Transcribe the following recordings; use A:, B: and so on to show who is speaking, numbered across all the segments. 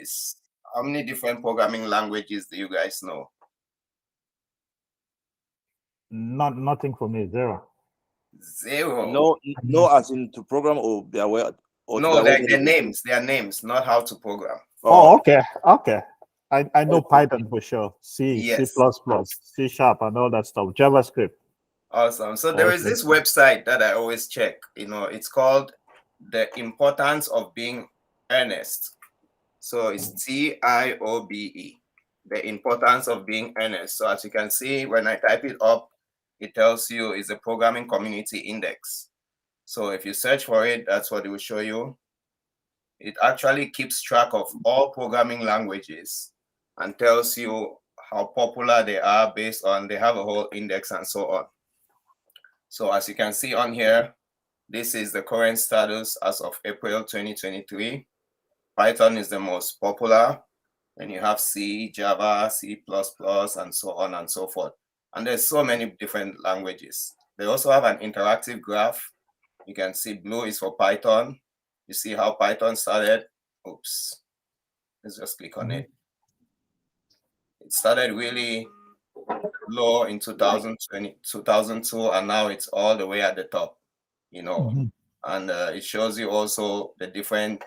A: guys, how many different programming languages do you guys know?
B: Nothing for me. Zero.
A: Zero.
C: No, as in to program or be aware or to be
A: No,
C: aware.
A: their names, not how to program.
B: Oh, okay. Okay. I know
C: Okay.
B: Python for sure. C, C++,
A: Yes.
B: C Sharp, and all that stuff. JavaScript.
A: Awesome. So there is this website that I always check. It's called The Importance of Being Earnest. So it's TIOBE, The Importance of Being Earnest. So as you can see, when I type it up, it tells you it's a programming community index. So if you search for it, that's what it will show you. It actually keeps track of all programming languages and tells you how popular they are based on, they have a whole index and so on. So as you can see on here, this is the current status as of April 2023. Python is the most popular. Then you have C, Java, C++, and so on and so forth. And there's so many different languages. They also have an interactive graph. You can see blue is for Python. You see how Python started. Oops. Let's just click on it. It started really low in 2002, and now it's all the way at the top, And it shows you also the different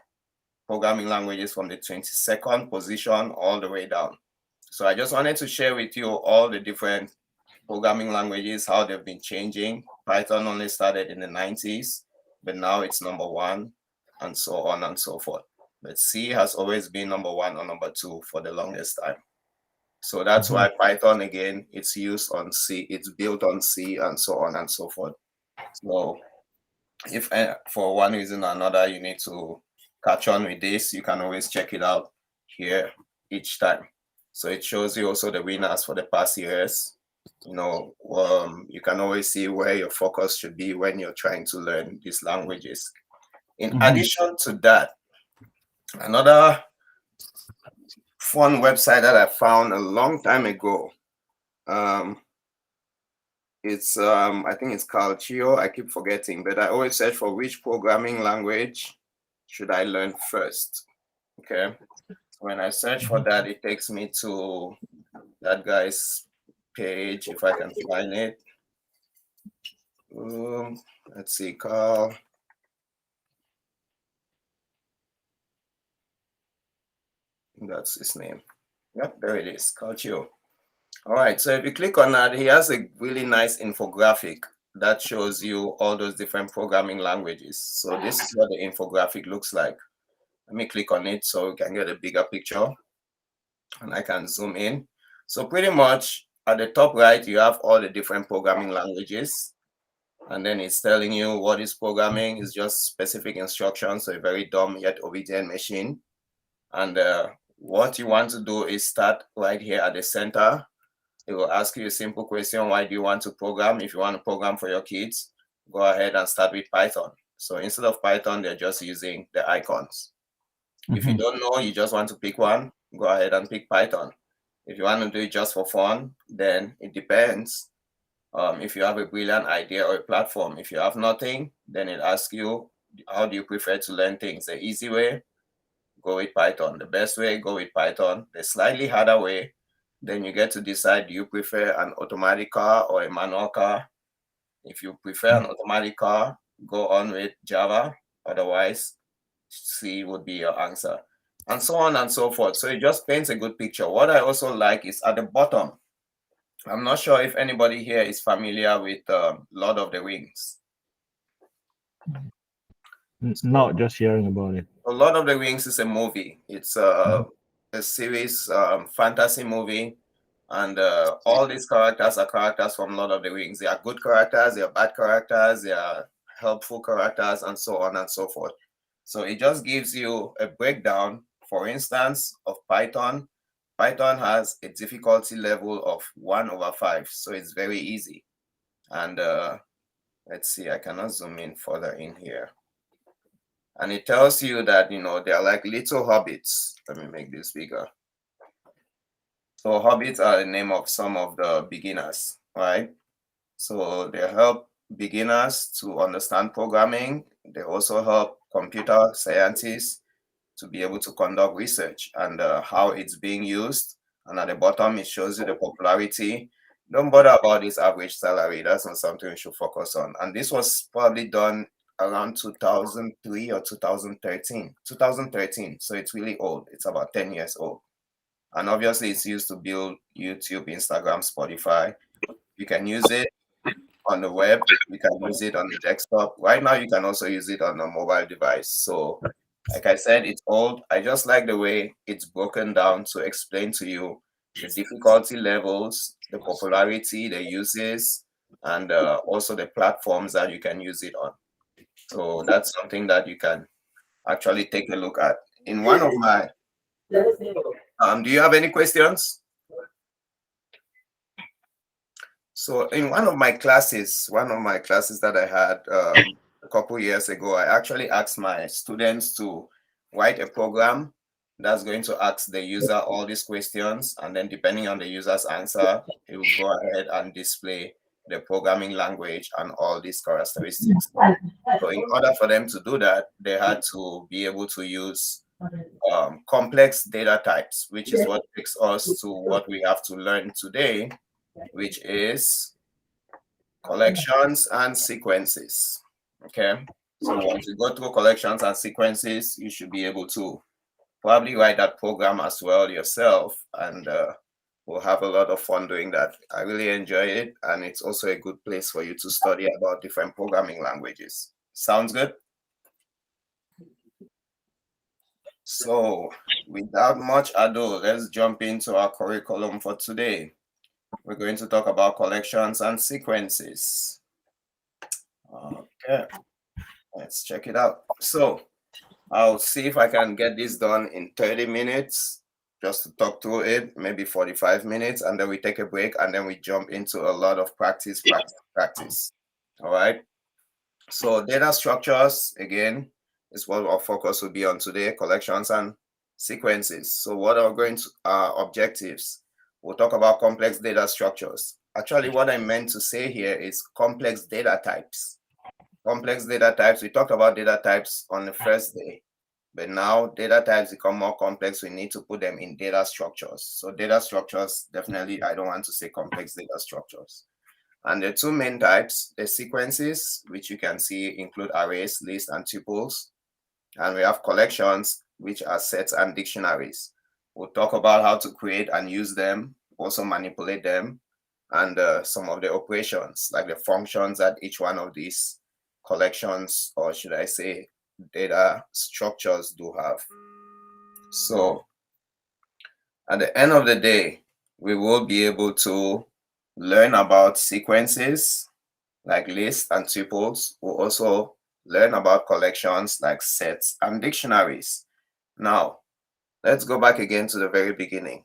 A: programming languages from the 22nd position all the way down. So I just wanted to share with you all the different programming languages, how they've been changing. Python only started in the 90s, but now it's number one, and so on and so forth. But C has always been number one or number two for the longest time. So that's why Python, again, it's used on C, it's built on C, and so on and so forth. So if for one reason or another you need to catch on with this, you can always check it out here each time. So it shows you also the winners for the past years. You can always see where your focus should be when you're trying to learn these languages. In addition to that, another fun website that I found a long time ago, it's I think it's called Chio. I keep forgetting, but I always search for which programming language should I learn first. Okay, so when I search for that, it takes me to that guy's page, if I can find it. Let's see, Carl. That's his name. Yep, there it is, Carl Chio. All right, so if you click on that, he has a really nice infographic that shows you all those different programming languages. So this is what the infographic looks like. Let me click on it so we can get a bigger picture, and I can zoom in. So pretty much at the top right, you have all the different programming languages, and then it's telling you what is programming. It's just specific instructions, so a very dumb yet obedient machine. And what you want to do is start right here at the center. It will ask you a simple question: why do you want to program? If you want to program for your kids, go ahead and start with Python. So instead of Python, they're just using the icons. If you don't know, you just want to pick one, go ahead and pick Python. If you want to do it just for fun, then it depends. If you have a brilliant idea or a platform. If you have nothing, then it asks you, how do you prefer to learn things? The easy way, go with Python. The best way, go with Python. The slightly harder way, then you get to decide, do you prefer an automatic car or a manual car? If you prefer an automatic car, go on with Java. Otherwise, C would be your answer. And so on and so forth. So it just paints a good picture. What I also like is at the bottom. I'm not sure if anybody here is familiar with Lord of the Rings.
B: No, just hearing about it.
A: Lord of the Rings is a movie. It's a series, fantasy movie. And all these characters are characters from Lord of the Rings. They are good characters, they are bad characters, they are helpful characters, and so on and so forth. So it just gives you a breakdown, for instance, of Python. Python has a difficulty level of 1/5, so it's very easy. And let's see, I cannot zoom in further in here. And it tells you that, they are like little hobbits. Let me make this bigger. So hobbits are the name of some of the beginners, right? So they help beginners to understand programming. They also help computer scientists to be able to conduct research and how it's being used. And at the bottom, it shows you the popularity. Don't bother about this average salary. That's not something we should focus on. And this was probably done around 2003 or 2013. 2013. So it's really old. It's about 10 years old. And obviously, it's used to build YouTube, Instagram, Spotify. You can use it on the web. You can use it on the desktop. Right now, you can also use it on a mobile device. So, like I said, it's old. I just like the way it's broken down to explain to you the difficulty levels, the popularity, the uses, and also the platforms that you can use it on. So that's something that you can actually take a look at. In one of my, do you have any questions? So in one of my classes that I had a couple years ago, I actually asked my students to write a program that's going to ask the user all these questions, and then depending on the user's answer, it will go ahead and display the programming language and all these characteristics. So in order for them to do that, they had to be able to use complex data types, which is what takes us to what we have to learn today, which is collections and sequences. Okay, so once you go through collections and sequences, you should be able to probably write that program as well yourself, and we'll have a lot of fun doing that. I really enjoy it, and it's also a good place for you to study about different programming languages. Sounds good? So without much ado, let's jump into our curriculum for today. We're going to talk about collections and sequences. Okay, let's check it out. So I'll see if I can get this done in 30 minutes, just to talk through it, maybe 45 minutes, and then we take a break, and then we jump into a lot of practice. All right. So data structures, again, is what our focus will be on today, collections and sequences. So what are going to objectives? We'll talk about complex data structures. Actually, what I meant to say here is complex data types. Complex data types, we talked about data types on the first day, but now data types become more complex. We need to put them in data structures. So data structures, definitely, I don't want to say complex data structures. And the two main types, the sequences, which you can see include arrays, lists, and tuples. And we have collections, which are sets and dictionaries. We'll talk about how to create and use them, also manipulate them, and some of the operations, like the functions that each one of these collections, or should I say data structures, do have. So at the end of the day, we will be able to learn about sequences like lists and tuples. We'll also learn about collections like sets and dictionaries. Now, let's go back again to the very beginning.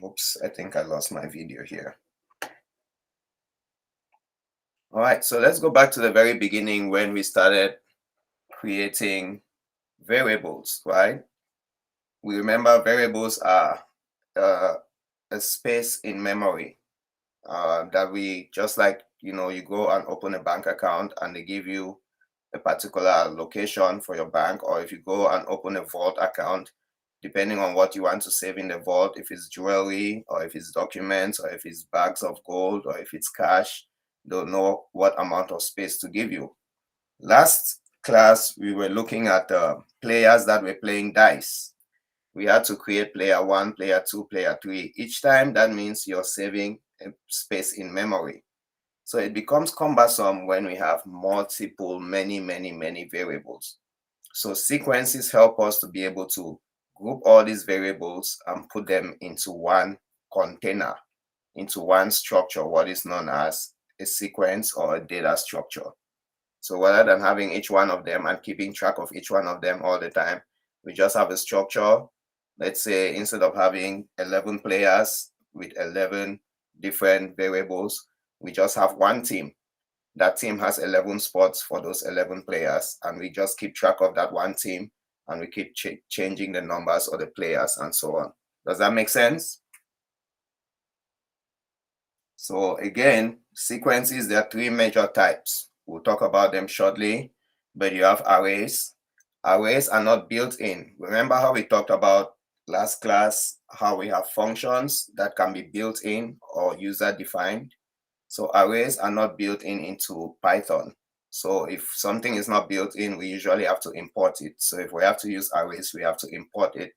A: Oops, I think I lost my video here. All right, so let's go back to the very beginning when we started creating variables, right? We remember variables are a space in memory that we, just like, you go and open a bank account and they give you a particular location for your bank, or if you go and open a vault account, depending on what you want to save in the vault, if it's jewelry or if it's documents or if it's bags of gold or if it's cash, don't know what amount of space to give you. Last class, we were looking at players that were playing dice. We had to create player 1, player 2, player 3. Each time, that means you're saving a space in memory. So it becomes cumbersome when we have multiple, many variables. So sequences help us to be able to group all these variables and put them into one container, into one structure, what is known as a sequence or a data structure. So rather than having each one of them and keeping track of each one of them all the time, we just have a structure. Let's say instead of having 11 players with 11 different variables, we just have one team. That team has 11 spots for those 11 players, and we just keep track of that one team, and we keep changing the numbers of the players and so on. Does that make sense? So again, sequences, there are three major types. We'll talk about them shortly, but you have arrays. arrays are not built in. Remember how we talked about last class, how we have functions that can be built in or user defined? So arrays are not built in into Python. So if something is not built in, we usually have to import it. So if we have to use arrays, we have to import it.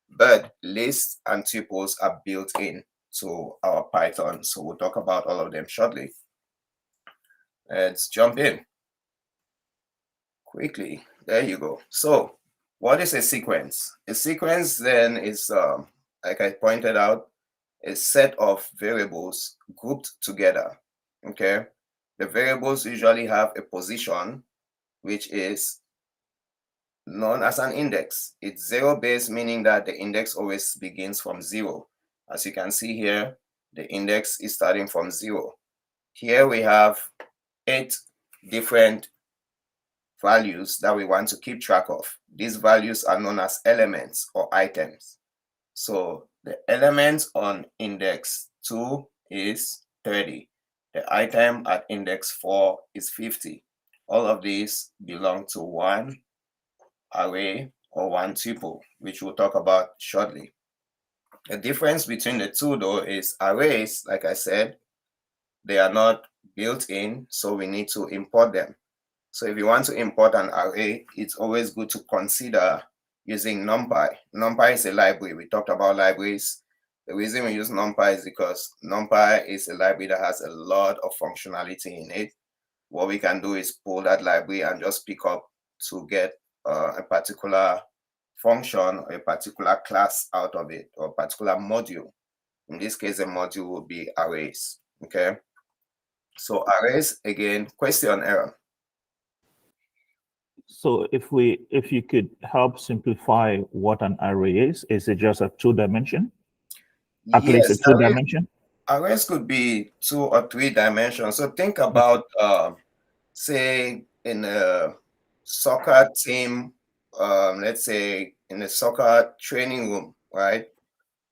A: But lists and tuples are built in to our Python. So we'll talk about all of them shortly. Let's jump in quickly. There you go. So what is a sequence? A sequence then is, like I pointed out, a set of variables grouped together. Okay. The variables usually have a position, which is known as an index. It's zero-based, meaning that the index always begins from 0. As you can see here, the index is starting from 0. Here we have 8 different values that we want to keep track of. These values are known as elements or items. So the element on index 2 is 30. The item at index 4 is 50. All of these belong to one array or one tuple, which we'll talk about shortly. The difference between the two, though, is arrays, like I said, they are not built in, so we need to import them. So if you want to import an array, it's always good to consider using NumPy. NumPy is a library. We talked about libraries. The reason we use NumPy is because NumPy is a library that has a lot of functionality in it. What we can do is pull that library and just pick up to get a particular function or a particular class out of it, or a particular module. In this case, the module will be arrays. Okay. So arrays, again, question error.
B: So if you could help simplify what an array is it just a 2-dimension? At least a 2-dimension?
A: Arrays could be 2 or 3 dimensions. So think about, say, in a soccer team, let's say in a soccer training room, right?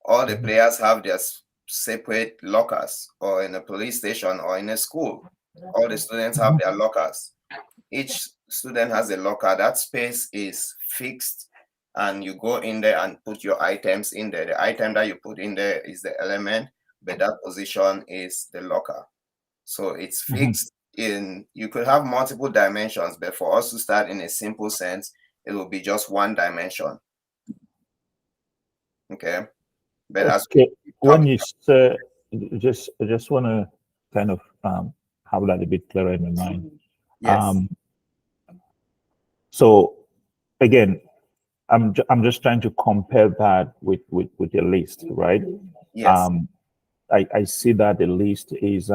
A: All the players have their separate lockers, or in a police station or in a school, all the students have their lockers. Each student has a locker. That space is fixed, and you go in there and put your items in there. The item that you put in there is the element, but that position is the locker. So it's fixed in, you could have multiple dimensions, but for us to start in a simple sense, it will be just one dimension. Okay. But
B: okay. When you say, just want to kind of have that a bit clearer in my mind.
A: Yes.
B: So again, I'm just trying to compare that with your list, right?
A: Yes.
B: I see that the list is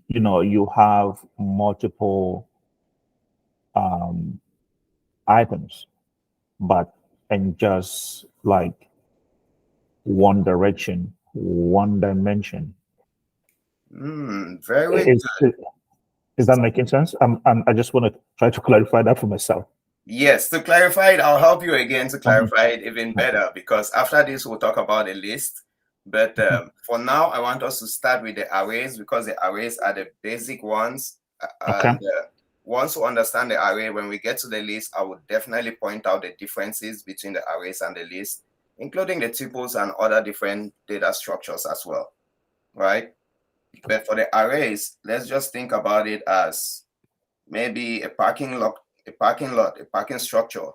B: you have multiple items, but in just like one direction, one dimension.
A: Very good.
B: Is that making sense? I just want to try to clarify that for myself.
A: Yes, to clarify it, I'll help you again to clarify it even better, because after this, we'll talk about a list. But for now, I want us to start with the arrays, because the arrays are the basic ones. And once we understand the array, when we get to the list, I would definitely point out the differences between the arrays and the list, including the tuples and other different data structures as well, right? But for the arrays, let's just think about it as maybe a parking lot, a parking structure.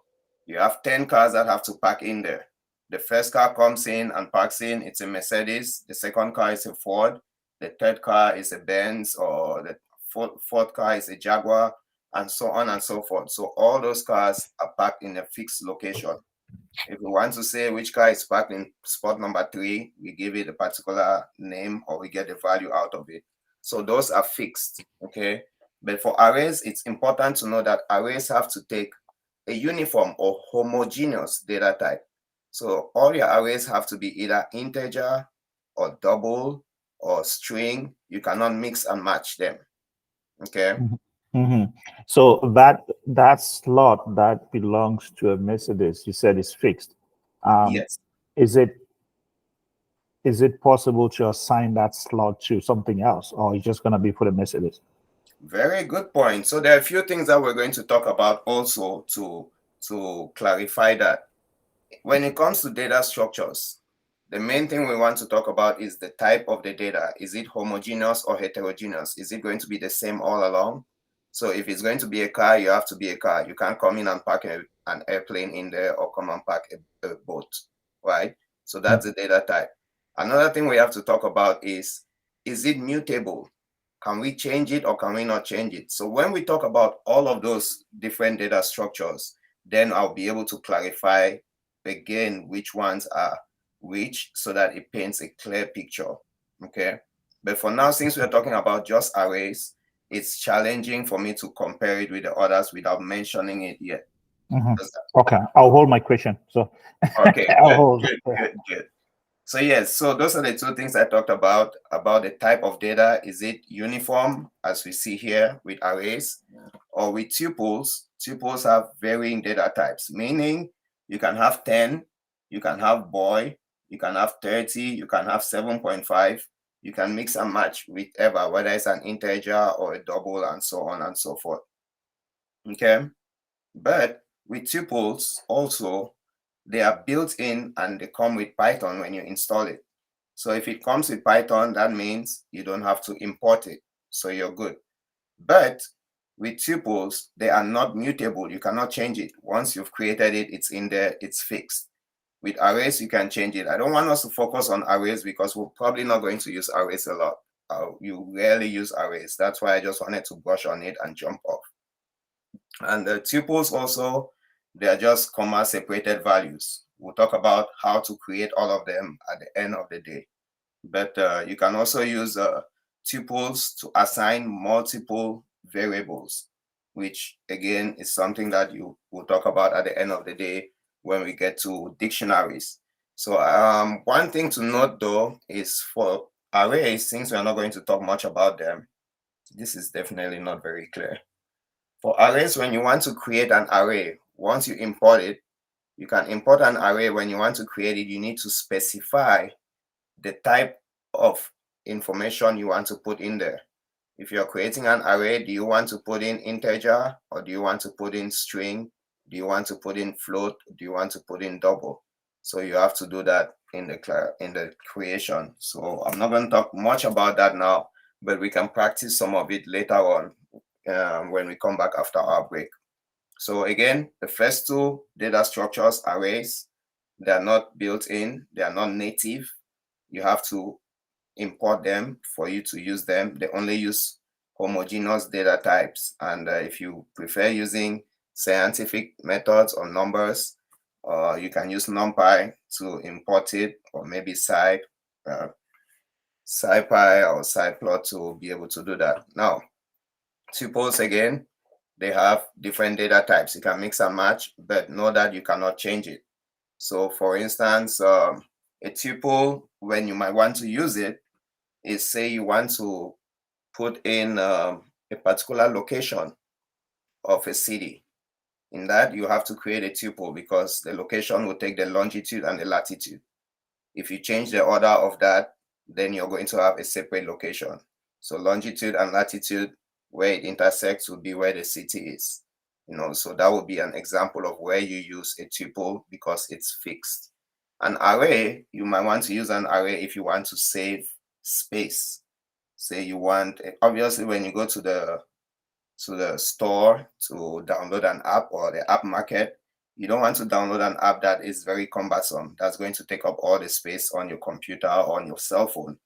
A: You have 10 cars that have to park in there. The first car comes in and parks in, it's a Mercedes. The second car is a Ford. The third car is a Benz, or the fourth car is a Jaguar, and so on and so forth. So all those cars are parked in a fixed location. If we want to say which car is parked in spot number 3, we give it a particular name, or we get the value out of it. So those are fixed, okay? But for arrays, it's important to know that arrays have to take a uniform or homogeneous data type. So all your arrays have to be either integer or double or string. You cannot mix and match them, okay?
B: So that slot that belongs to a Mercedes, you said, is fixed.
A: Yes.
B: Is it possible to assign that slot to something else, or it's just going to be for the Mercedes?
A: Very good point. So there are a few things that we're going to talk about also to clarify that. When it comes to data structures, the main thing we want to talk about is the type of the data. Is it homogeneous or heterogeneous? Is it going to be the same all along? So if it's going to be a car, you have to be a car. You can't come in and park an airplane in there or come and park a boat, right? So that's the data type. Another thing we have to talk about is it mutable? Can we change it or can we not change it? So when we talk about all of those different data structures, then I'll be able to clarify again which ones are which so that it paints a clear picture. Okay. But for now, since we're talking about just arrays, it's challenging for me to compare it with the others without mentioning it yet.
B: Okay, I'll hold my question. So
A: okay, good. So yes, so those are the two things I talked about the type of data. Is it uniform, as we see here with arrays, or with tuples? Tuples have varying data types, meaning you can have 10, you can have boy, you can have 30, you can have 7.5, you can mix and match whichever, whether it's an integer or a double and so on and so forth. Okay, but with tuples also, they are built in and they come with Python when you install it. So if it comes with Python, that means you don't have to import it. So you're good. But with tuples, they are not mutable. You cannot change it. Once you've created it, it's in there, it's fixed. With arrays, you can change it. I don't want us to focus on arrays because we're probably not going to use arrays a lot. You rarely use arrays. That's why I just wanted to brush on it and jump off. And the tuples also, they are just comma separated values. We'll talk about how to create all of them at the end of the day. But you can also use tuples to assign multiple variables, which again is something that you will talk about at the end of the day when we get to dictionaries. So one thing to note though is for arrays, since we're not going to talk much about them, this is definitely not very clear. For arrays, when you want to create an array, once you import it, you can import an array. When you want to create it, you need to specify the type of information you want to put in there. If you're creating an array, do you want to put in integer or do you want to put in string? Do you want to put in float? Do you want to put in double? So you have to do that in the creation. So I'm not going to talk much about that now, but we can practice some of it later on when we come back after our break. So again, the first two data structures, arrays, they are not built in, they are not native. You have to import them for you to use them. They only use homogeneous data types. And if you prefer using scientific methods or numbers, you can use NumPy to import it, or maybe SciPy or SciPlot to be able to do that. Now, tuples again, they have different data types. You can mix and match, but know that you cannot change it. So for instance, a tuple, when you might want to use it, is say you want to put in a particular location of a city. In that, you have to create a tuple because the location will take the longitude and the latitude. If you change the order of that, then you're going to have a separate location. So longitude and latitude, where it intersects, will be where the city is. So that would be an example of where you use a tuple because it's fixed. An array, you might want to use an array if you want to save space. Say you want, obviously when you go to the store to download an app or the app market, you don't want to download an app that is very cumbersome. That's going to take up all the space on your computer or on your cell phone.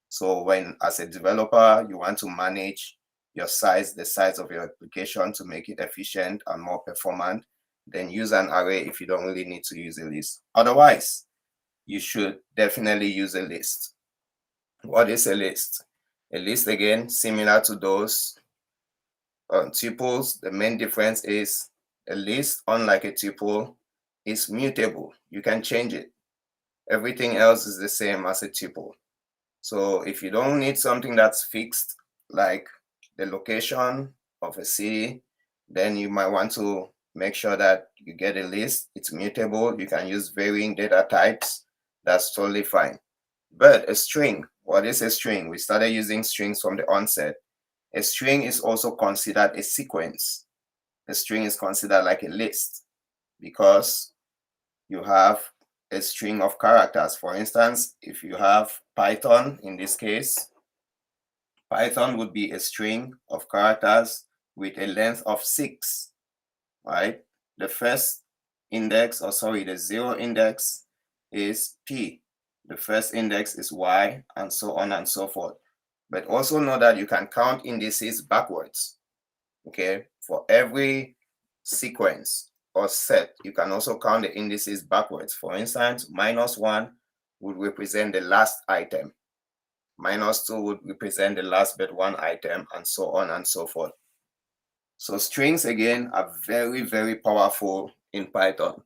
A: So when, as a developer, you want to manage the size of your application to make it efficient and more performant, then use an array if you don't really need to use a list. Otherwise, you should definitely use a list. What is a list? A list, again, similar to those tuples. The main difference is a list, unlike a tuple, is mutable. You can change it. Everything else is the same as a tuple. So if you don't need something that's fixed, like the location of a city, then you might want to make sure that you get a list. It's mutable. You can use varying data types. That's totally fine. But a string, what is a string? We started using strings from the onset. A string is also considered a sequence. A string is considered like a list because you have a string of characters. For instance, if you have Python, in this case, Python would be a string of characters with a length of 6, right? The first index, or sorry, the 0 index is P. The first index is Y, and so on and so forth. But also know that you can count indices backwards, okay? For every sequence or set, you can also count the indices backwards. For instance, -1 would represent the last item. -2 would represent the last but one item, and so on and so forth. So strings, again, are very, very powerful in Python.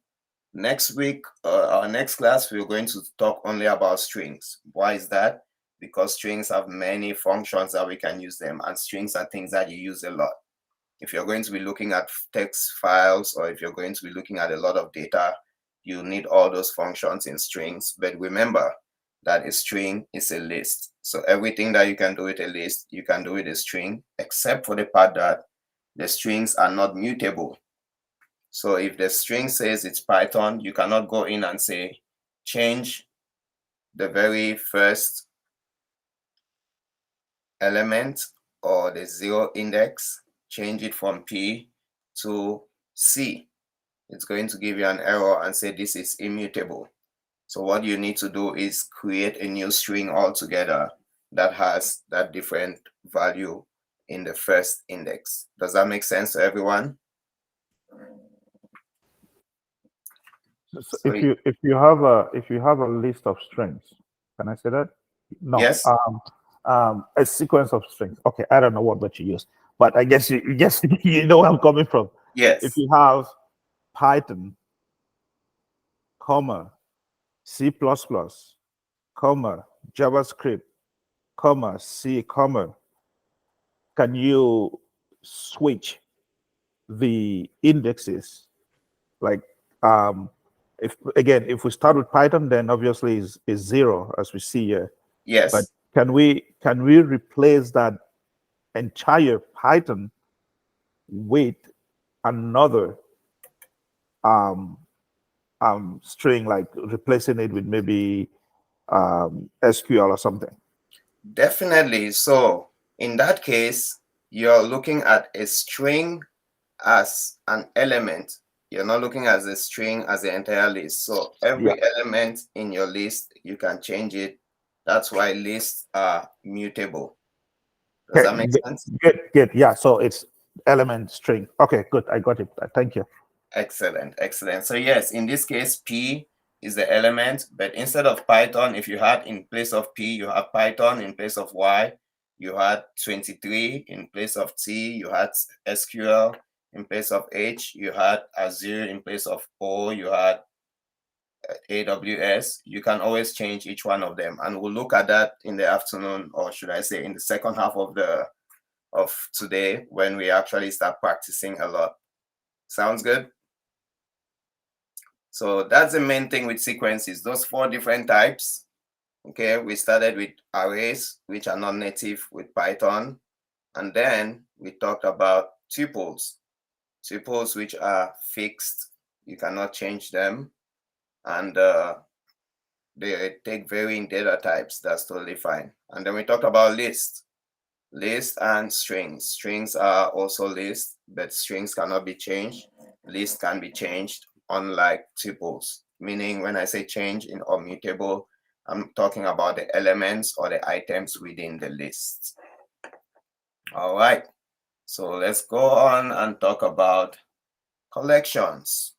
A: Next week, our next class, we're going to talk only about strings. Why is that? Because strings have many functions that we can use them, and strings are things that you use a lot. If you're going to be looking at text files, or if you're going to be looking at a lot of data, you need all those functions in strings. But remember that a string is a list. So everything that you can do with a list, you can do with a string, except for the part that the strings are not mutable. So if the string says it's Python, you cannot go in and say, change the very first element or the 0 index, change it from P to C. It's going to give you an error and say this is immutable. So what you need to do is create a new string altogether that has that different value in the first index. Does that make sense to everyone?
B: So if you have a list of strings, can I say that? No.
A: Yes.
B: A sequence of strings. Okay, I don't know what you use, but I guess you know where I'm coming from.
A: Yes.
B: If you have Python, comma, C++, comma, JavaScript, comma, C, comma, can you switch the indexes? Like, if we start with Python, then obviously is 0, as we see here.
A: Yes.
B: But can we replace that entire Python with another string, like replacing it with maybe SQL or something?
A: Definitely. So in that case, you're looking at a string as an element. You're not looking at the string as the entire list. So every element in your list, you can change it. That's why lists are mutable. Does that make sense?
B: Good. Yeah. So it's element string. Okay, good. I got it. Thank you.
A: Excellent. Excellent. So yes, in this case, P is the element, but instead of Python, if you had in place of P, you have Python. In place of Y, you had 23. In place of T, you had SQL. In place of H, you had Azure. In place of O, you had AWS. You can always change each one of them, and we'll look at that in the afternoon, or should I say in the second half of today, when we actually start practicing a lot. Sounds good? So that's the main thing with sequences, those 4 different types. Okay, we started with arrays, which are not native with Python. And then we talked about tuples, which are fixed. You cannot change them. And they take varying data types. That's totally fine. And then we talked about lists and strings. Strings are also lists, but strings cannot be changed. Lists can be changed, unlike tuples. Meaning, when I say change in or mutable, I'm talking about the elements or the items within the list. All right. So let's go on and talk about collections.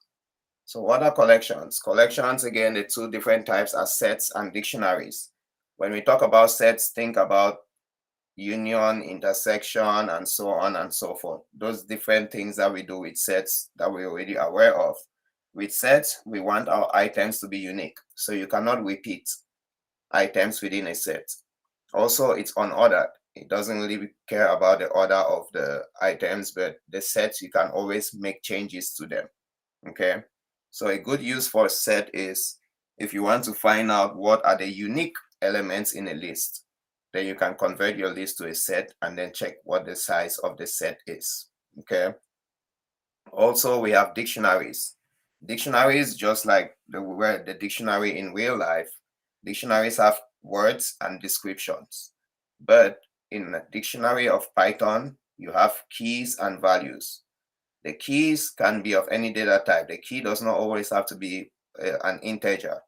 A: So what are collections? Collections, again, the 2 different types are sets and dictionaries. When we talk about sets, think about union, intersection, and so on and so forth. Those different things that we do with sets that we're already aware of. With sets, we want our items to be unique. So you cannot repeat items within a set. Also, it's unordered. It doesn't really care about the order of the items, but the sets, you can always make changes to them. Okay. So a good use for a set is if you want to find out what are the unique elements in a list. then you can convert your list to a set and then check what the size of the set is. Okay. Also, we have dictionaries. Dictionaries, just like the dictionary in real life, dictionaries have words and descriptions. But in a dictionary of Python, you have keys and values. The keys can be of any data type. The key does not always have to be an integer,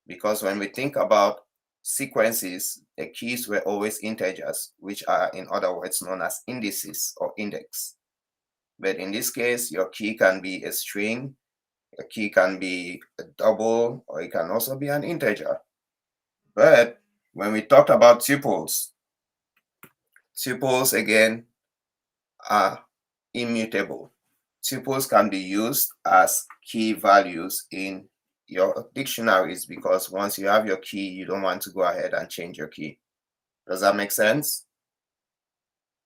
A: because when we think about sequences, the keys were always integers, which are in other words known as indices or index. But in this case, your key can be a string, a key can be a double, or it can also be an integer. But when we talk about tuples, tuples again are immutable. Tuples can be used as key values in your dictionaries, because once you have your key, you don't want to go ahead and change your key. Does that make sense?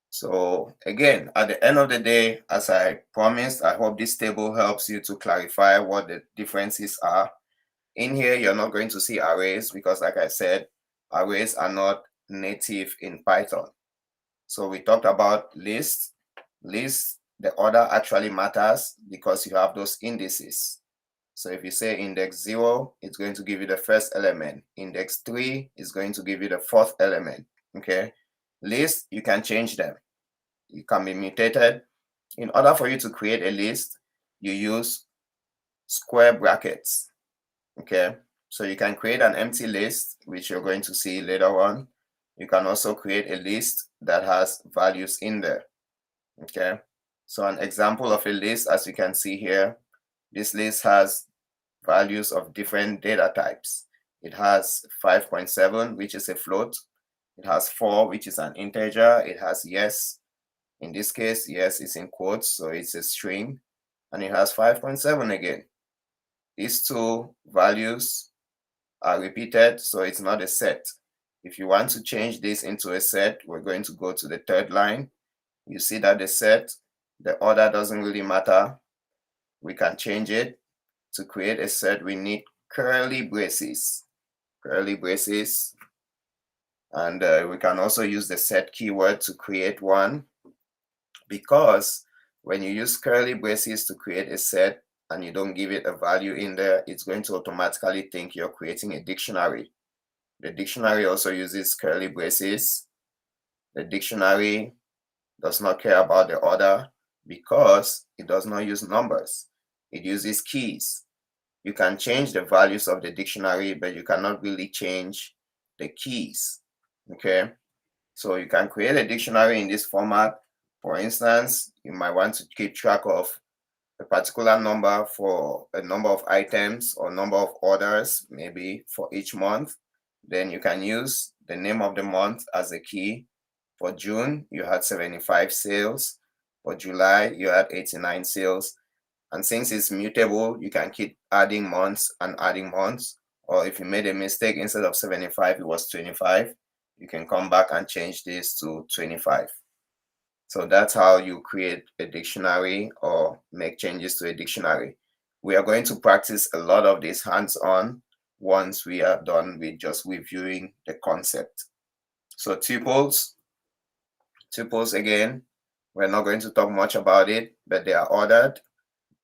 A: So again, at the end of the day, as I promised, I hope this table helps you to clarify what the differences are. In here, you're not going to see arrays because, like I said, arrays are not native in Python. So we talked about lists. Lists, the order actually matters because you have those indices. So if you say index 0, it's going to give you the first element. Index 3 is going to give you the fourth element. Okay. List, you can change them. It can be mutated. In order for you to create a list, you use square brackets. Okay. So you can create an empty list, which you're going to see later on. You can also create a list that has values in there. Okay. So an example of a list, as you can see here, this list has values of different data types. It has 5.7, which is a float. It has 4, which is an integer. It has yes. In this case, yes is in quotes, so it's a string. And it has 5.7 again. These two values are repeated, so it's not a set. If you want to change this into a set, we're going to go to the third line. You see that the set, the order doesn't really matter. We can change it. To create a set, we need curly braces. Curly braces. And we can also use the set keyword to create one, because when you use curly braces to create a set and you don't give it a value in there, it's going to automatically think you're creating a dictionary. The dictionary also uses curly braces. The dictionary does not care about the order because it does not use numbers. It uses keys. You can change the values of the dictionary, but you cannot really change the keys. Okay, so you can create a dictionary in this format. For instance, you might want to keep track of a particular number for a number of items or number of orders, maybe for each month. Then you can use the name of the month as a key. For June, you had 75 sales. For July, you had 89 sales. And since it's mutable, you can keep adding months and adding months. Or if you made a mistake, instead of 75, it was 25, you can come back and change this to 25. So that's how you create a dictionary or make changes to a dictionary. We are going to practice a lot of this hands-on once we are done with just reviewing the concept. So tuples again, we're not going to talk much about it, but they are ordered.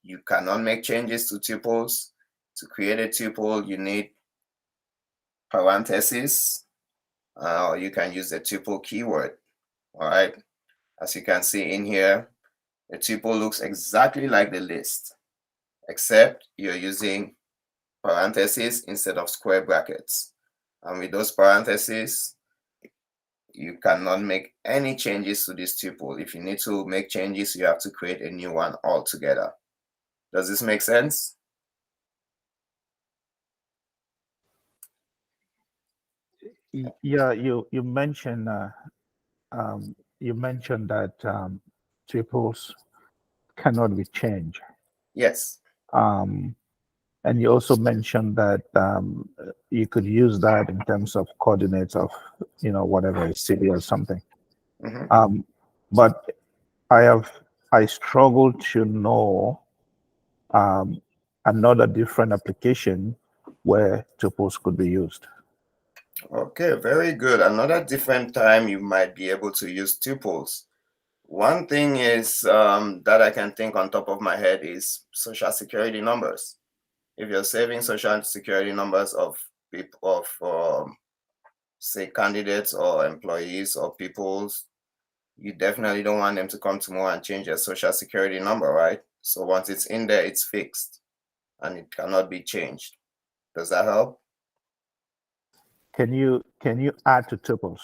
A: You cannot make changes to tuples. To create a tuple, you need parentheses, or you can use the tuple keyword. All right. As you can see in here, the tuple looks exactly like the list, except you're using parentheses instead of square brackets. And with those parentheses, you cannot make any changes to this tuple. If you need to make changes, you have to create a new one altogether. Does this make sense?
B: Yeah, you mentioned that tuples cannot be changed.
A: Yes.
B: And you also mentioned that you could use that in terms of coordinates of, whatever, a city or something.
A: Mm-hmm.
B: But I struggle to know another different application where tuples could be used.
A: Okay, very good. Another different time you might be able to use tuples. One thing is that I can think on top of my head is social security numbers. If you're saving social security numbers of people of say candidates or employees or people's, you definitely don't want them to come tomorrow and change their social security number, right? So once it's in there, it's fixed and it cannot be changed. Does that help?
B: Can you add to tuples?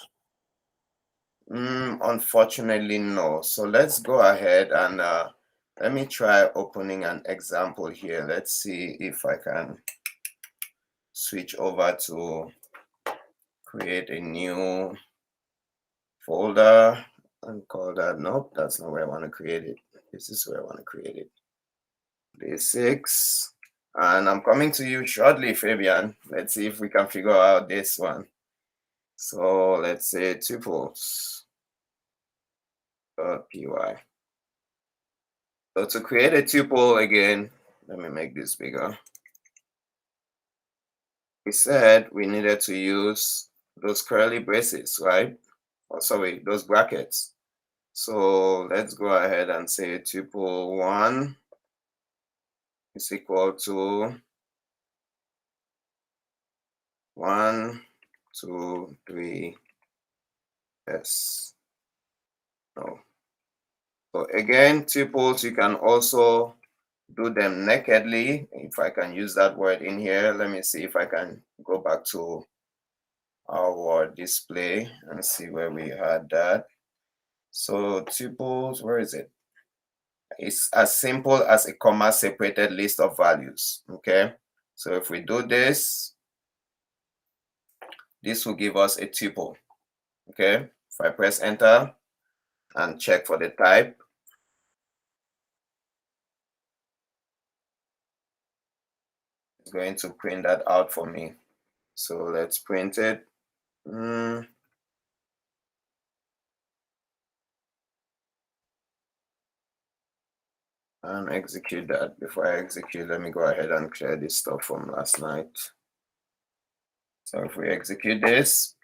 A: Unfortunately, no. So let's go ahead and let me try opening an example here. Let's see if I can switch over to create a new folder and call that. Nope, that's not where I want to create it. This is where I want to create it. Basics. And I'm coming to you shortly, Fabian. Let's see if we can figure out this one. So let's say tuples.py. So to create a tuple again, let me make this bigger. We said we needed to use those curly braces, right? Oh, sorry, those brackets. So let's go ahead and say tuple 1 is equal to 1, 2, 3, S. No. So again, tuples, you can also do them nakedly. If I can use that word in here, let me see if I can go back to our display and see where we had that. So tuples, where is it? It's as simple as a comma separated list of values. Okay. So if we do this, this will give us a tuple. Okay. If I press enter and check for the type, it's going to print that out for me. So let's print it. And execute that. Before I execute, let me go ahead and clear this stuff from last night. So if we execute this,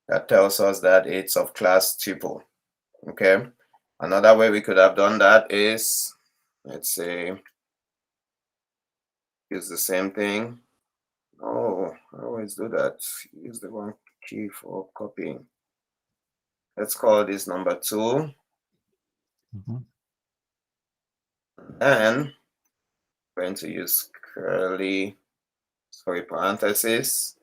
A: that tells us that it's of class tuple. Okay. Another way we could have done that is, let's say, use the same thing. Oh, I always do that. Use the wrong key for copying. Let's call this number 2. And I'm going to use parentheses.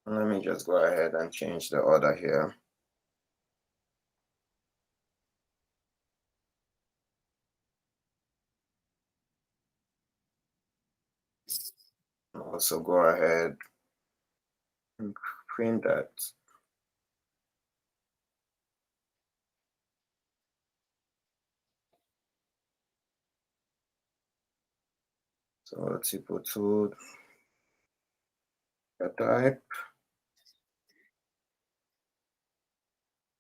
A: Let me just go ahead and change the order here. Also go ahead and print that. So tuple 2 type,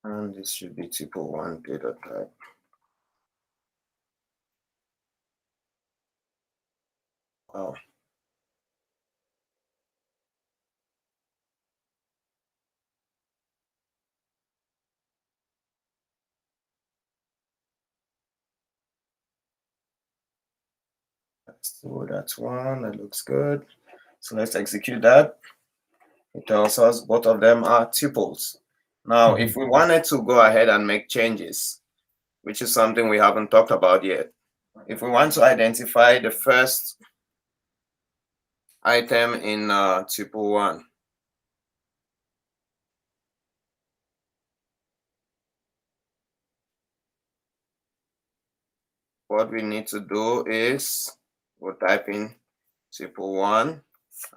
A: and this should be tuple 1 data type. Wow. So that's 1. That looks good. So let's execute that. It tells us both of them are tuples. Now, if we wanted to go ahead and make changes, which is something we haven't talked about yet, if we want to identify the first item in tuple 1, what we need to do is we'll type in tuple 1,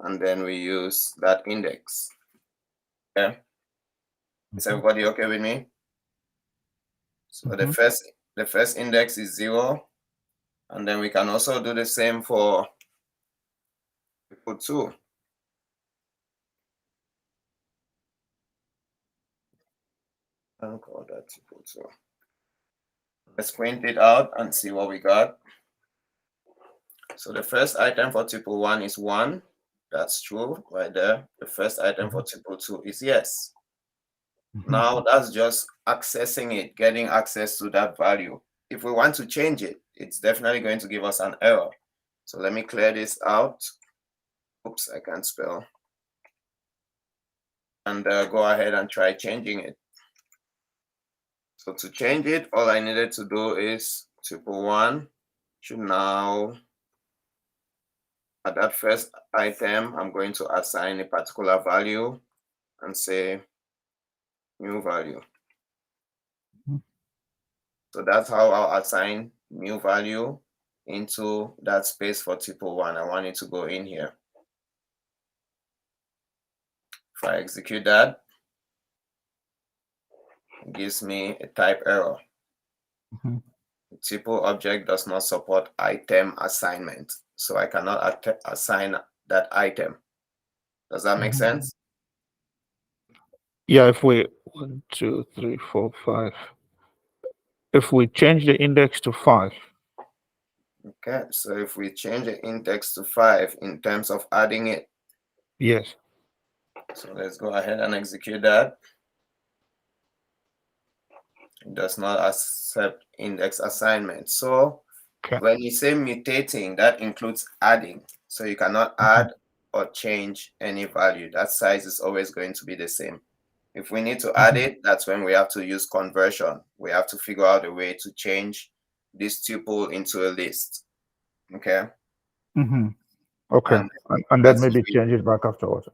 A: and then we use that index. Okay. Is everybody okay with me? So the first index is 0, and then we can also do the same for tuple 2. I'll call that tuple 2. Let's print it out and see what we got. So the first item for tuple 1 is 1. That's true right there. The first item for tuple 2 is yes.
B: Mhm.
A: Now that's just accessing it, getting access to that value. If we want to change it, it's definitely going to give us an error. So let me clear this out. Oops, I can't spell. And go ahead and try changing it. So to change it, all I needed to do is tuple 1 should now, at that first item, I'm going to assign a particular value and say new value.
B: Mhm.
A: So that's how I'll assign new value into that space for tuple 1. I want it to go in here. If I execute that, it gives me a type error.
B: Mhm.
A: The tuple object does not support item assignment, so I cannot assign that item. Does that make
B: Mhm.
A: sense?
D: Yeah, if we 1, 2, 3, 4, 5. If we change the index to 5.
A: Okay, so if we change the index to 5 in terms of adding it,
D: Yes.
A: so let's go ahead and execute that. It does not accept index assignment. So
D: Okay.
A: when you say mutating, that includes adding. So you cannot add or change any value. That size is always going to be the same. If we need to add it, that's when we have to use conversion. We have to figure out a way to change this tuple into a list. Okay.
B: Mhm.
D: Okay.
A: And
D: And then
A: that's
D: maybe
A: if we,
D: change it back afterwards.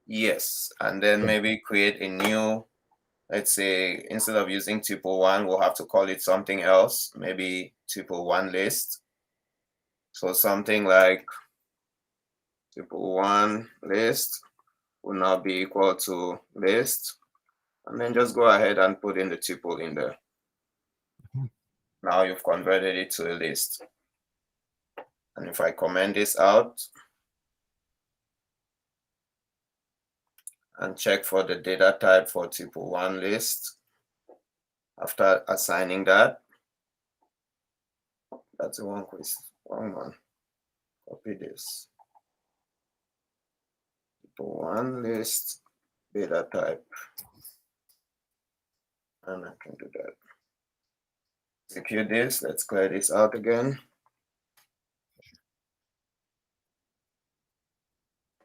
A: yes. And then maybe create a new, let's say, instead of using tuple 1, we'll have to call it something else, maybe tuple 1 list. So something like tuple 1 list will now be equal to list. And then just go ahead and put in the tuple in there. Now you've converted it to a list. And if I comment this out and check for the data type for tuple 1 list, after assigning that, that's the one quiz. Wrong one. Copy this. Tuple 1 list data type. And I can do that. Execute this. Let's clear this out again.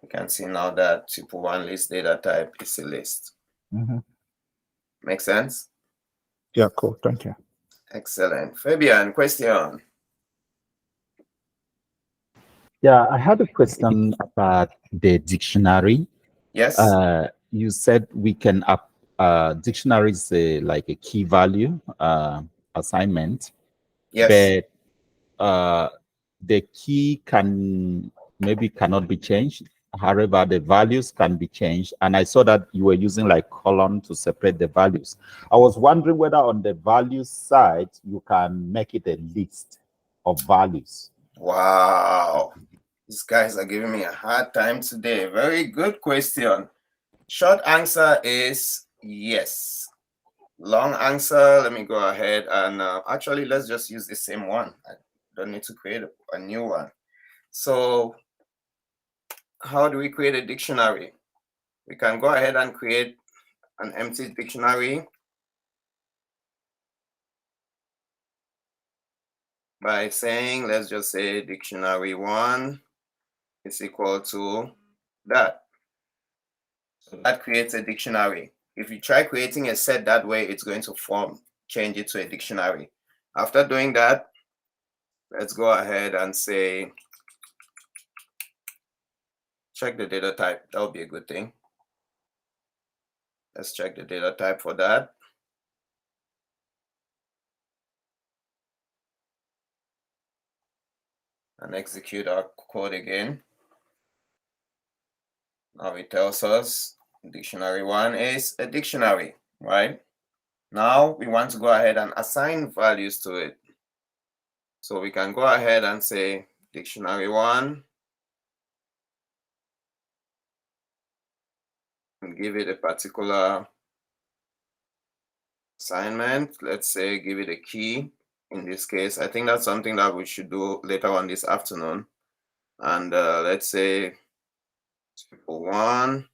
A: You can see now that tuple 1 list data type is a list.
B: Mhm.
A: Make sense?
D: Yeah, cool. Thank you.
A: Excellent. Fabian, question.
E: Yeah, I had a question about the dictionary.
A: Yes.
E: You said we can up dictionary is like a key value assignment,
A: Yes.
E: but the key cannot be changed. However, the values can be changed. And I saw that you were using like column to separate the values. I was wondering whether on the values side you can make it a list of values.
A: Wow. These guys are giving me a hard time today. Very good question. Short answer is yes. Long answer, let me go ahead and actually let's just use the same one. I don't need to create a new one. So how do we create a dictionary? We can go ahead and create an empty dictionary by saying, let's just say dictionary 1 is equal to that. So that creates a dictionary. If you try creating a set that way, it's going to change it to a dictionary. After doing that, let's go ahead and say, check the data type. That would be a good thing. Let's check the data type for that. And execute our code again. Now it tells us dictionary 1 is a dictionary, right? Now we want to go ahead and assign values to it. So we can go ahead and say dictionary 1 and give it a particular assignment. Let's say give it a key. In this case, I think that's something that we should do later on this afternoon. And let's say tuple 1,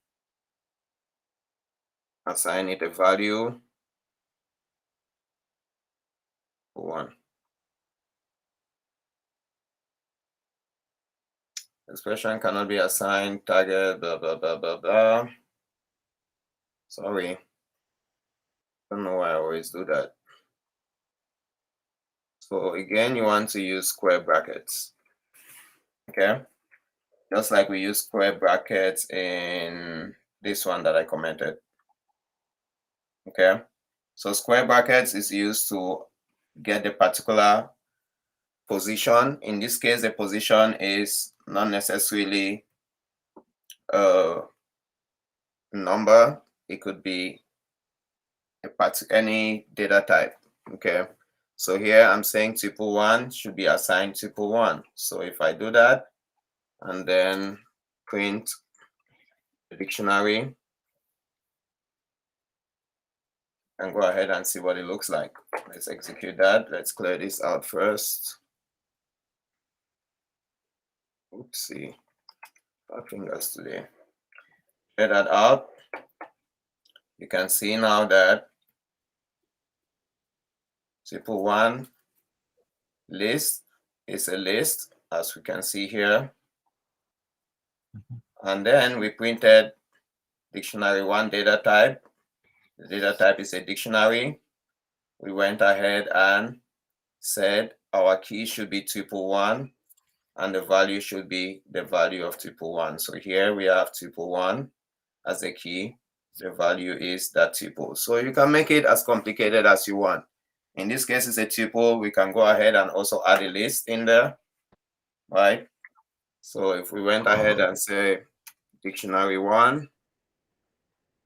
A: assign it a value 1. Expression cannot be assigned target, blah, blah, blah, blah, blah. Sorry. Don't know why I always do that. So again, you want to use square brackets. Okay. Just like we use square brackets in this one that I commented. Okay. So square brackets is used to get the particular position. In this case, the position is not necessarily a number. It could be any data type. Okay. So here I'm saying tuple 1 should be assigned tuple 1. So if I do that and then print the dictionary and go ahead and see what it looks like. Let's execute that. Let's clear this out first. Oopsie. 5 fingers today. Clear that out. You can see now that tuple 1 list is a list, as we can see here. And then we printed dictionary 1 data type. The data type is a dictionary. We went ahead and said our key should be tuple 1 and the value should be the value of tuple 1. So here we have tuple 1 as a key. The value is that tuple. So you can make it as complicated as you want. In this case, it's a tuple. We can go ahead and also add a list in there, right? So if we went ahead and say dictionary 1,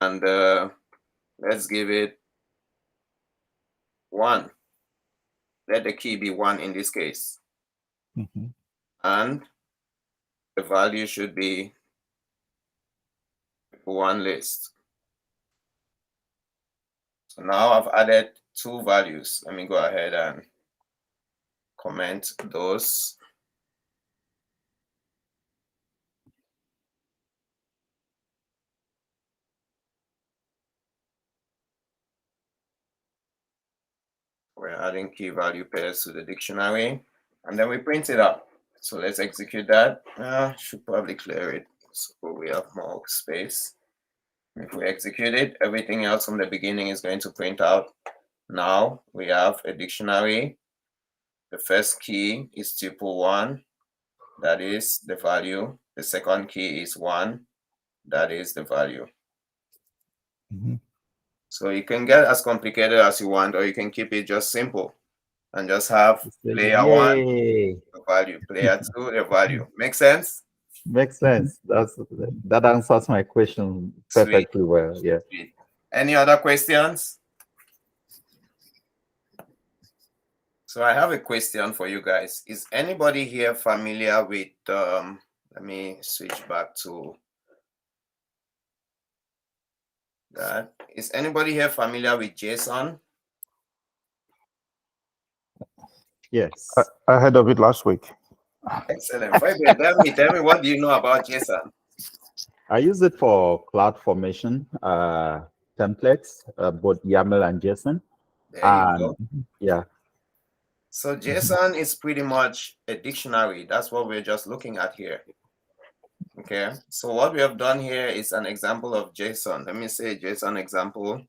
A: and let's give it 1. Let the key be 1 in this case. And the value should be 1 list. So now I've added 2 values. Let me go ahead and comment those. We're adding key value pairs to the dictionary, and then we print it out. So let's execute that. Should probably clear it so we have more space. If we execute it, everything else from the beginning is going to print out. Now we have a dictionary. The first key is tuple 1. That is the value. The second key is 1. That is the value. So you can get as complicated as you want, or you can keep it just simple and just have player 1, the value, player 2, the value. Make sense?
E: Makes sense. That answers my question perfectly well. Yeah.
A: Sweet. Any other questions? So I have a question for you guys. Is anybody here familiar with, let me switch back to that. Is anybody here familiar with JSON?
E: Yes.
D: I heard of it last week.
A: Excellent. Tell me, what do you know about JSON?
E: I use it for cloud formation templates, both YAML and JSON.
A: There you go.
E: Yeah.
A: So JSON is pretty much a dictionary. That's what we're just looking at here. Okay. So what we have done here is an example of JSON. Let me say JSON example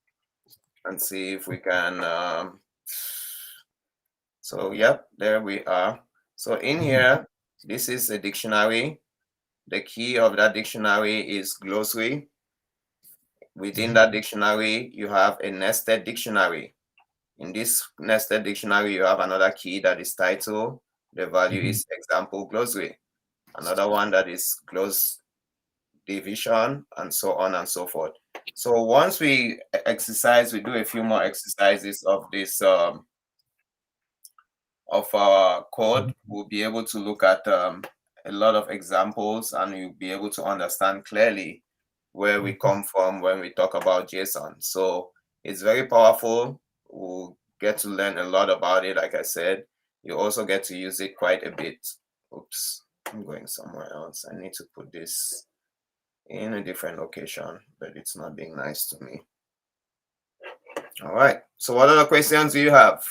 A: and see if we can. So yep, there we are. So in here, this is a dictionary. The key of that dictionary is glossary. Within that dictionary, you have a nested dictionary. In this nested dictionary, you have another key that is title. The value is example glossary. Another one that is close division, and so on and so forth. So once we exercise, we do a few more exercises of this of our code, we'll be able to look at a lot of examples, and you'll be able to understand clearly where we come from when we talk about JSON. So it's very powerful. We'll get to learn a lot about it. Like I said, you also get to use it quite a bit. Oops, I'm going somewhere else. I need to put this in a different location, but it's not being nice to me. All right. So what other questions do you have?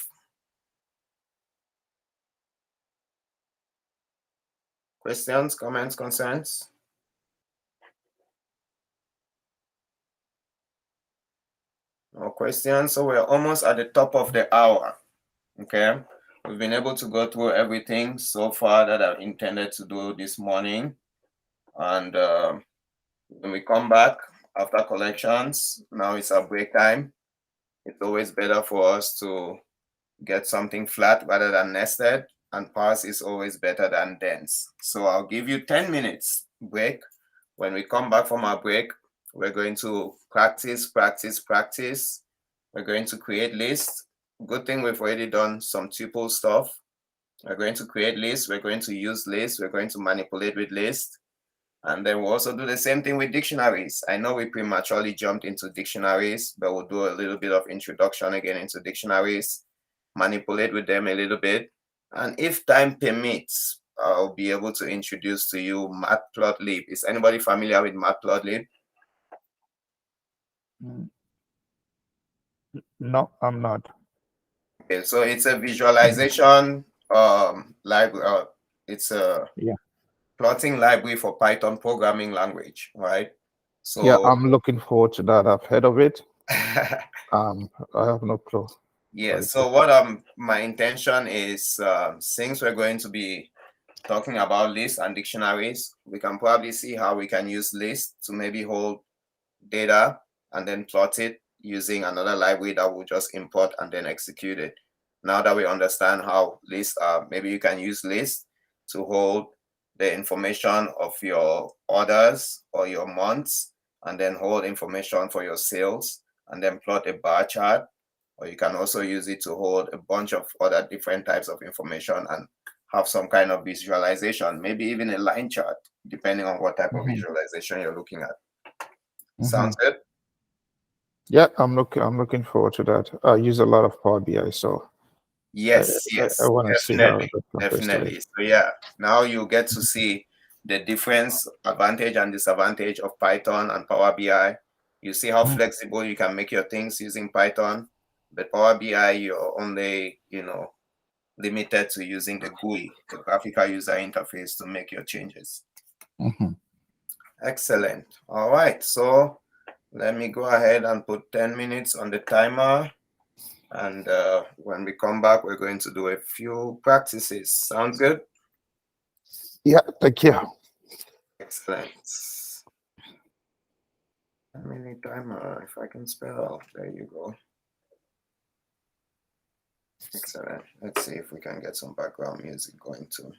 A: Questions, comments, concerns? No questions. So we're almost at the top of the hour. Okay. We've been able to go through everything so far that I've intended to do this morning. And when we come back after collections, now it's our break time. It's always better for us to get something flat rather than nested, and parse is always better than dense. So I'll give you 10 minutes break. When we come back from our break, we're going to practice. We're going to create lists. Good thing we've already done some tuple stuff. We're going to create lists. We're going to use lists. We're going to manipulate with lists. And then we'll also do the same thing with dictionaries. I know we prematurely jumped into dictionaries, but we'll do a little bit of introduction again into dictionaries, manipulate with them a little bit. And if time permits, I'll be able to introduce to you matplotlib. Is anybody familiar with matplotlib?
D: No, I'm not.
A: Okay, so it's a visualization library. It's a plotting library for Python programming language, right? So
D: yeah, I'm looking forward to that. I've heard of it. I have no clue.
A: Yeah, so what my intention is, since we're going to be talking about lists and dictionaries, we can probably see how we can use lists to maybe hold data and then plot it using another library that will just import and then execute it. Now that we understand how lists are, maybe you can use lists to hold the information of your orders or your months, and then hold information for your sales, and then plot a bar chart. Or you can also use it to hold a bunch of other different types of information and have some kind of visualization, maybe even a line chart, depending on what type of visualization you're looking at. Sounds good?
D: Yeah, I'm looking forward to that. I use a lot of Power BI, so
A: Yes,
D: I want to see how
A: definitely. So yeah, now you get to see the difference, advantage and disadvantage of Python and Power BI. You see how flexible you can make your things using Python, but Power BI, you're only, limited to using the GUI, the graphical user interface, to make your changes. Excellent. All right, so let me go ahead and put 10 minutes on the timer. And when we come back, we're going to do a few practices. Sounds good?
D: Yeah, thank you.
A: Excellent. Minute timer, if I can spell. There you go. Excellent. Let's see if we can get some background music going too.